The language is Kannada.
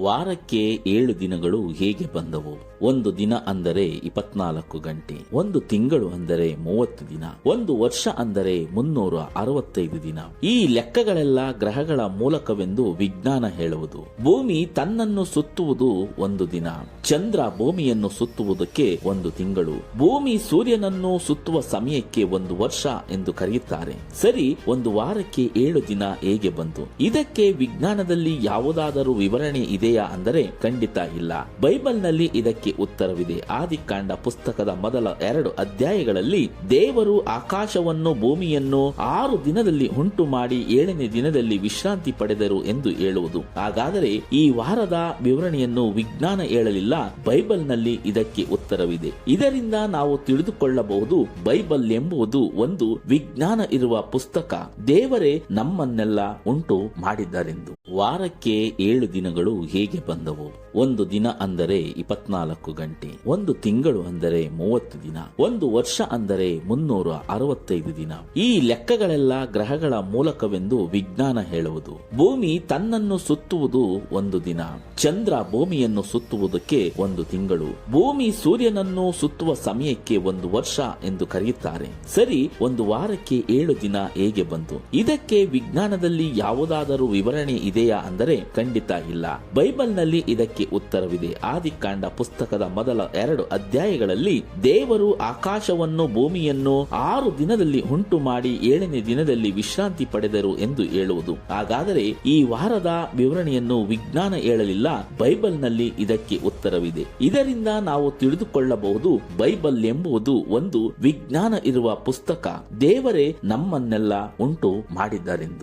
ವಾರಕ್ಕೆ 7 ದಿನಗಳು ಹೇಗೆ ಬಂದವು? ಒಂದು ದಿನ ಅಂದರೆ 24 ಗಂಟೆ, ಒಂದು ತಿಂಗಳು ಅಂದರೆ 30 ದಿನ, ಒಂದು ವರ್ಷ ಅಂದರೆ 365 ದಿನ. ಈ ಲೆಕ್ಕಗಳೆಲ್ಲ ಗ್ರಹಗಳ ಮೂಲಕವೆಂದು ವಿಜ್ಞಾನ ಹೇಳುವುದು. ಭೂಮಿ ತನ್ನನ್ನು ಸುತ್ತುವುದು ಒಂದು ದಿನ, ಚಂದ್ರ ಭೂಮಿಯನ್ನು ಸುತ್ತುವುದಕ್ಕೆ ಒಂದು ತಿಂಗಳು, ಭೂಮಿ ಸೂರ್ಯನನ್ನು ಸುತ್ತುವ ಸಮಯಕ್ಕೆ ಒಂದು ವರ್ಷ ಎಂದು ಕರೆಯುತ್ತಾರೆ. ಸರಿ, ಒಂದು ವಾರಕ್ಕೆ 7 ದಿನ ಹೇಗೆ ಬಂತು? ಇದಕ್ಕೆ ವಿಜ್ಞಾನದಲ್ಲಿ ಯಾವುದಾದರೂ ವಿವರಣೆ ಇದೆಯಾ ಅಂದರೆ ಖಂಡಿತ ಇಲ್ಲ. ಬೈಬಲ್ನಲ್ಲಿ ಇದಕ್ಕೆ ಉತ್ತರವಿದೆ. ಆದಿಕಾಂಡ ಪುಸ್ತಕದ ಮೊದಲ 2 ಅಧ್ಯಾಯಗಳಲ್ಲಿ ದೇವರು ಆಕಾಶವನ್ನು ಭೂಮಿಯನ್ನು 6 ದಿನದಲ್ಲಿ ಉಂಟು ಮಾಡಿ 7ನೇ ದಿನದಲ್ಲಿ ವಿಶ್ರಾಂತಿ ಪಡೆದರು ಎಂದು ಹೇಳುವುದು. ಹಾಗಾದರೆ ಈ ವಾರದ ವಿವರಣೆಯನ್ನು ವಿಜ್ಞಾನ ಹೇಳಲಿಲ್ಲ, ಬೈಬಲ್ನಲ್ಲಿ ಇದಕ್ಕೆ ಉತ್ತರವಿದೆ. ಇದರಿಂದ ನಾವು ತಿಳಿದುಕೊಳ್ಳಬಹುದು, ಬೈಬಲ್ ಎಂಬುದು ಒಂದು ವಿಜ್ಞಾನ ಇರುವ ಪುಸ್ತಕ. ದೇವರೇ ನಮ್ಮನ್ನೆಲ್ಲ ಉಂಟು ಮಾಡಿದ್ದಾರೆಂದು. ವಾರಕ್ಕೆ 7 ದಿನಗಳು ಹೇಗೆ ಬಂದವು? ಒಂದು ದಿನ ಅಂದರೆ 24 ಗಂಟೆ, ಒಂದು ತಿಂಗಳು ಅಂದರೆ 30 ದಿನ, ಒಂದು ವರ್ಷ ಅಂದರೆ 365 ದಿನ. ಈ ಲೆಕ್ಕಗಳೆಲ್ಲ ಗ್ರಹಗಳ ಮೂಲಕವೆಂದು ವಿಜ್ಞಾನ ಹೇಳುವುದು. ಭೂಮಿ ತನ್ನನ್ನು ಸುತ್ತುವುದು ಒಂದು ದಿನ, ಚಂದ್ರ ಭೂಮಿಯನ್ನು ಸುತ್ತುವುದಕ್ಕೆ ಒಂದು ತಿಂಗಳು, ಭೂಮಿ ಸೂರ್ಯನನ್ನು ಸುತ್ತುವ ಸಮಯಕ್ಕೆ ಒಂದು ವರ್ಷ ಎಂದು ಕರೆಯುತ್ತಾರೆ. ಸರಿ, ಒಂದು ವಾರಕ್ಕೆ 7 ದಿನ ಹೇಗೆ ಬಂತು? ಇದಕ್ಕೆ ವಿಜ್ಞಾನದಲ್ಲಿ ಯಾವುದಾದರೂ ವಿವರಣೆ ಇದೆಯಾ ಅಂದರೆ ಖಂಡಿತ ಇಲ್ಲ. ಬೈಬಲ್ನಲ್ಲಿ ಇದಕ್ಕೆ ಉತ್ತರವಿದೆ. ಆದಿಕಾಂಡ ಪುಸ್ತಕದ ಮೊದಲ 2 ಅಧ್ಯಾಯಗಳಲ್ಲಿ ದೇವರು ಆಕಾಶವನ್ನು ಭೂಮಿಯನ್ನು 6 ದಿನದಲ್ಲಿ ಉಂಟು ಮಾಡಿ 7ನೇ ದಿನದಲ್ಲಿ ವಿಶ್ರಾಂತಿ ಪಡೆದರು ಎಂದು ಹೇಳುವುದು. ಹಾಗಾದರೆ ಈ ವಾರದ ವಿವರಣೆಯನ್ನು ವಿಜ್ಞಾನ ಹೇಳಲಿಲ್ಲ, ಬೈಬಲ್ನಲ್ಲಿ ಇದಕ್ಕೆ ಉತ್ತರವಿದೆ. ಇದರಿಂದ ನಾವು ತಿಳಿದುಕೊಳ್ಳಬಹುದು, ಬೈಬಲ್ ಎಂಬುದು ಒಂದು ವಿಜ್ಞಾನ ಇರುವ ಪುಸ್ತಕ. ದೇವರೇ ನಮ್ಮನ್ನೆಲ್ಲ ಉಂಟು ಮಾಡಿದ್ದಾರೆಂದು.